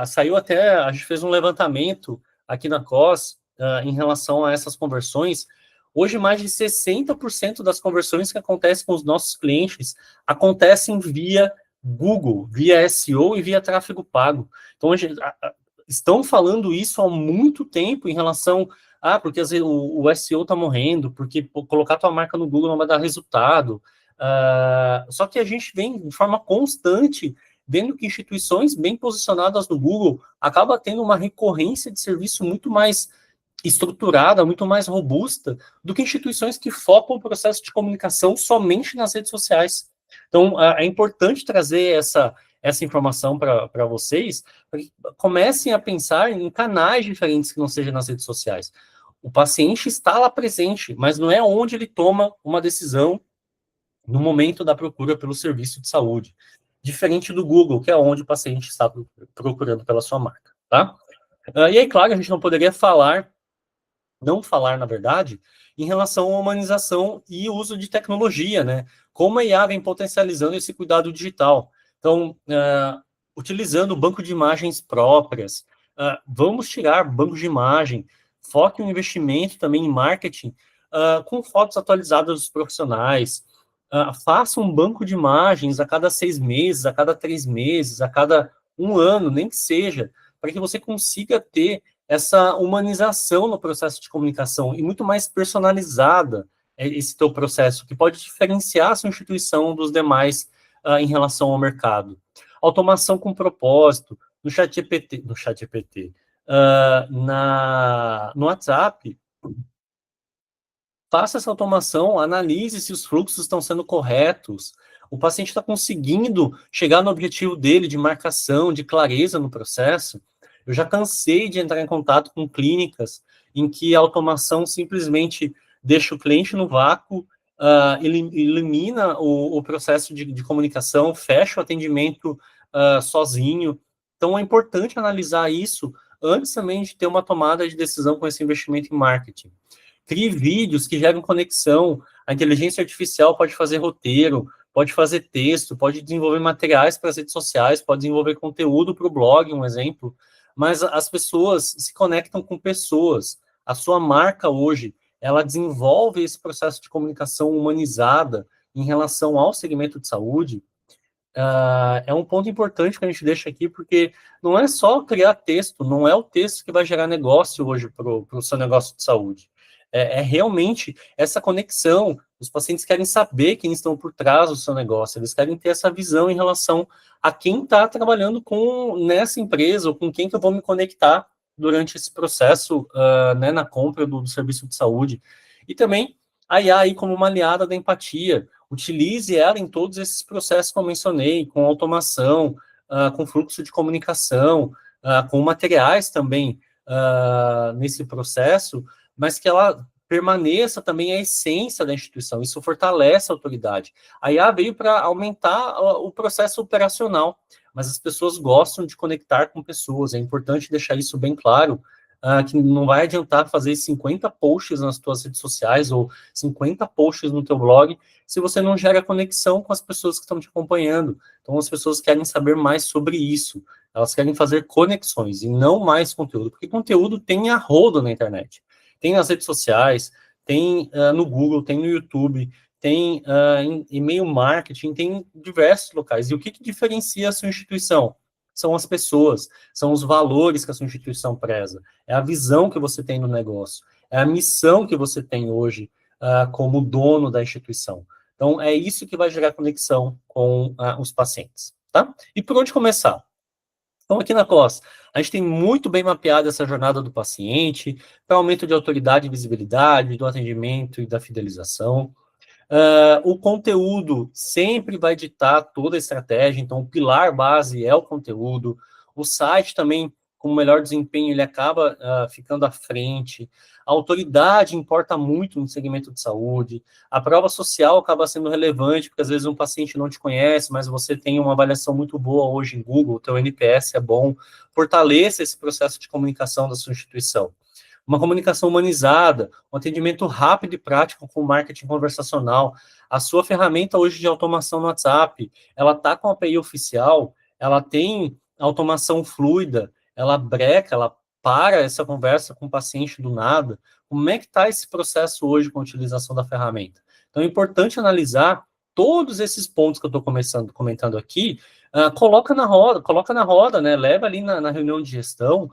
saiu até, a gente fez um levantamento aqui na COS em relação a essas conversões. Hoje, mais de 60% das conversões que acontecem com os nossos clientes acontecem via Google, via SEO e via tráfego pago. Então, estão falando isso há muito tempo em relação porque o SEO está morrendo, porque colocar tua marca no Google não vai dar resultado. Só que a gente vem de forma constante vendo que instituições bem posicionadas no Google acabam tendo uma recorrência de serviço muito mais estruturada, muito mais robusta do que instituições que focam o processo de comunicação somente nas redes sociais. Então, é importante trazer essa informação para vocês, para que comecem a pensar em canais diferentes que não sejam nas redes sociais. O paciente está lá presente, mas não é onde ele toma uma decisão no momento da procura pelo serviço de saúde. Diferente do Google, que é onde o paciente está procurando pela sua marca, tá? E aí, claro, a gente não poderia não falar, na verdade, em relação à humanização e uso de tecnologia, né? Como a IA vem potencializando esse cuidado digital. Então, utilizando o banco de imagens próprias, vamos tirar bancos de imagem, foque no investimento também em marketing, com fotos atualizadas dos profissionais, faça um banco de imagens a cada 6 meses, a cada 3 meses, a cada um ano, nem que seja, para que você consiga ter essa humanização no processo de comunicação e muito mais personalizada esse teu processo, que pode diferenciar a sua instituição dos demais em relação ao mercado. Automação com propósito, no ChatGPT, no WhatsApp, faça essa automação, analise se os fluxos estão sendo corretos, o paciente está conseguindo chegar no objetivo dele de marcação, de clareza no processo. Eu já cansei de entrar em contato com clínicas em que a automação simplesmente deixa o cliente no vácuo, elimina o processo de comunicação, fecha o atendimento sozinho. Então, é importante analisar isso antes também de ter uma tomada de decisão com esse investimento em marketing. Crie vídeos que geram conexão. A inteligência artificial pode fazer roteiro, pode fazer texto, pode desenvolver materiais para as redes sociais, pode desenvolver conteúdo para o blog, um exemplo. Mas as pessoas se conectam com pessoas. A sua marca hoje, ela desenvolve esse processo de comunicação humanizada em relação ao segmento de saúde é um ponto importante que a gente deixa aqui, porque não é só criar texto, não é o texto que vai gerar negócio hoje para o seu negócio de saúde. É realmente essa conexão. Os pacientes querem saber quem estão por trás do seu negócio, eles querem ter essa visão em relação a quem está trabalhando nessa empresa, ou com quem que eu vou me conectar durante esse processo, né, na compra do serviço de saúde. E também a IA aí como uma aliada da empatia. Utilize ela em todos esses processos que eu mencionei, com automação, com fluxo de comunicação, com materiais também nesse processo, mas que ela permaneça também a essência da instituição. Isso fortalece a autoridade. A IA veio para aumentar o processo operacional, mas as pessoas gostam de conectar com pessoas. É importante deixar isso bem claro, que não vai adiantar fazer 50 posts nas tuas redes sociais ou 50 posts no teu blog se você não gera conexão com as pessoas que estão te acompanhando. Então, as pessoas querem saber mais sobre isso. Elas querem fazer conexões e não mais conteúdo, porque conteúdo tem a rodo na internet. Tem nas redes sociais, tem no Google, tem no YouTube, tem em e-mail marketing, tem em diversos locais. E o que diferencia a sua instituição? São as pessoas, são os valores que a sua instituição preza, é a visão que você tem no negócio, é a missão que você tem hoje como dono da instituição. Então, é isso que vai gerar conexão com os pacientes, tá? E por onde começar? Então, aqui na COS, a gente tem muito bem mapeado essa jornada do paciente, para aumento de autoridade e visibilidade, do atendimento e da fidelização. O conteúdo sempre vai ditar toda a estratégia, então o pilar base é o conteúdo. O site também, com melhor desempenho, ele acaba ficando à frente. A autoridade importa muito no segmento de saúde. A prova social acaba sendo relevante, porque às vezes um paciente não te conhece, mas você tem uma avaliação muito boa hoje em Google, o teu NPS é bom. Fortaleça esse processo de comunicação da sua instituição. Uma comunicação humanizada, um atendimento rápido e prático com marketing conversacional. A sua ferramenta hoje de automação no WhatsApp, ela está com a API oficial, ela tem automação fluida, ela breca, ela para essa conversa com o paciente do nada. Como é que está esse processo hoje com a utilização da ferramenta? Então, é importante analisar todos esses pontos que eu estou comentando aqui, coloca na roda, né? Leva ali na reunião de gestão,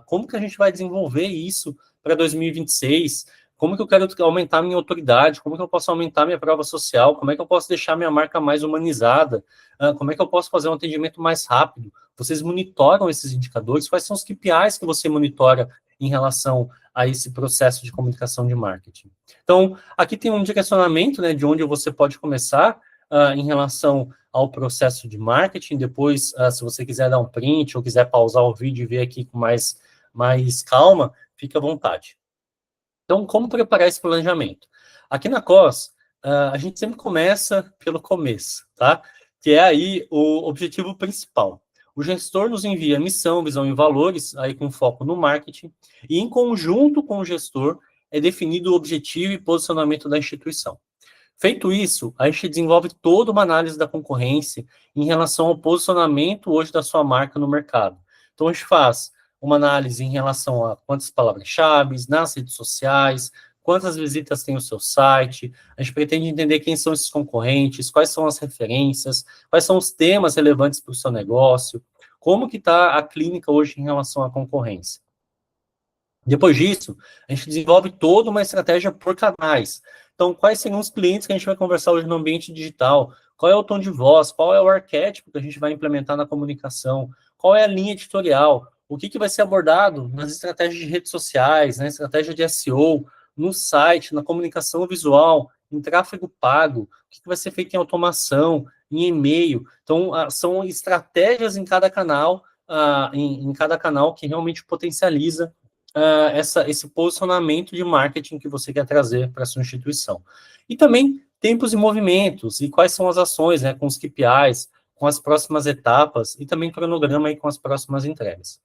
como que a gente vai desenvolver isso para 2026? Como que eu quero aumentar minha autoridade? Como que eu posso aumentar minha prova social? Como é que eu posso deixar minha marca mais humanizada? Como é que eu posso fazer um atendimento mais rápido? Vocês monitoram esses indicadores? Quais são os KPIs que você monitora em relação a esse processo de comunicação de marketing? Então, aqui tem um direcionamento, né, de onde você pode começar em relação ao processo de marketing. Depois, se você quiser dar um print ou quiser pausar o vídeo e ver aqui com mais calma, fique à vontade. Então, como preparar esse planejamento? Aqui na COS, a gente sempre começa pelo começo, tá? Que é aí o objetivo principal. O gestor nos envia missão, visão e valores, aí com foco no marketing, e em conjunto com o gestor é definido o objetivo e posicionamento da instituição. Feito isso, a gente desenvolve toda uma análise da concorrência em relação ao posicionamento hoje da sua marca no mercado. Então, a gente faz uma análise em relação a quantas palavras-chave nas redes sociais, quantas visitas tem o seu site, a gente pretende entender quem são esses concorrentes, quais são as referências, quais são os temas relevantes para o seu negócio, como que está a clínica hoje em relação à concorrência. Depois disso, a gente desenvolve toda uma estratégia por canais. Então, quais seriam os clientes que a gente vai conversar hoje no ambiente digital? Qual é o tom de voz? Qual é o arquétipo que a gente vai implementar na comunicação? Qual é a linha editorial? O que vai ser abordado nas estratégias de redes sociais, na estratégia de SEO, no site, na comunicação visual, em tráfego pago? O que vai ser feito em automação, em e-mail? Então, são estratégias em cada canal, em cada canal que realmente potencializa esse posicionamento de marketing que você quer trazer para a sua instituição. E também tempos e movimentos, e quais são as ações, né, com os KPIs, com as próximas etapas, e também cronograma aí com as próximas entregas.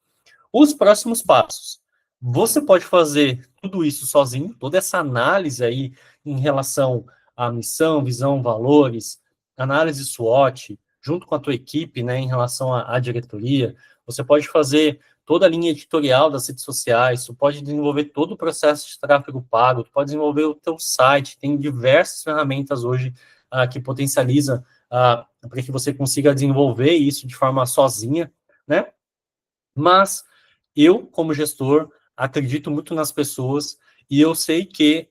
Os próximos passos. Você pode fazer tudo isso sozinho, toda essa análise aí em relação à missão, visão, valores, análise SWOT, junto com a tua equipe, né, em relação à diretoria. Você pode fazer toda a linha editorial das redes sociais, tu pode desenvolver todo o processo de tráfego pago, tu pode desenvolver o teu site, tem diversas ferramentas hoje que potencializa para que você consiga desenvolver isso de forma sozinha, né? Mas eu, como gestor, acredito muito nas pessoas e eu sei que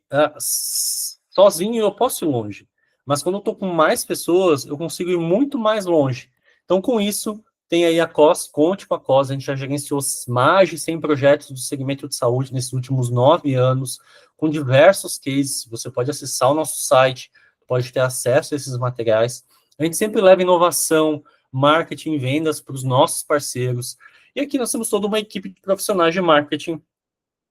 sozinho eu posso ir longe, mas quando eu estou com mais pessoas, eu consigo ir muito mais longe. Então, com isso, tem aí a COS, conte com a COS, a gente já gerenciou mais de 100 projetos do segmento de saúde nesses últimos 9 anos, com diversos cases. Você pode acessar o nosso site, pode ter acesso a esses materiais. A gente sempre leva inovação, marketing e vendas para os nossos parceiros. E aqui nós temos toda uma equipe de profissionais de marketing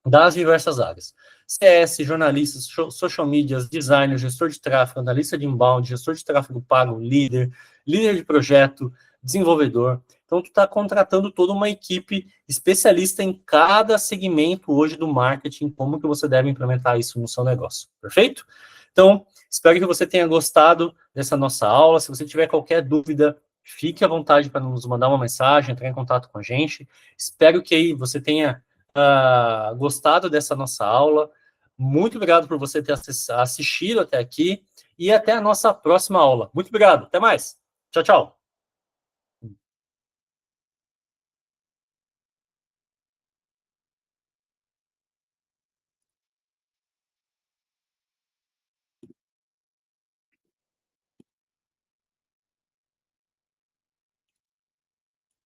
das diversas áreas. CS, jornalistas, social media, designer, gestor de tráfego, analista de inbound, gestor de tráfego pago, líder de projeto, desenvolvedor. Então, tu está contratando toda uma equipe especialista em cada segmento hoje do marketing, como que você deve implementar isso no seu negócio, perfeito? Então, espero que você tenha gostado dessa nossa aula. Se você tiver qualquer dúvida, fique à vontade para nos mandar uma mensagem, entrar em contato com a gente. Espero que aí você tenha gostado dessa nossa aula. Muito obrigado por você ter assistido até aqui e até a nossa próxima aula. Muito obrigado. Até mais. Tchau, tchau.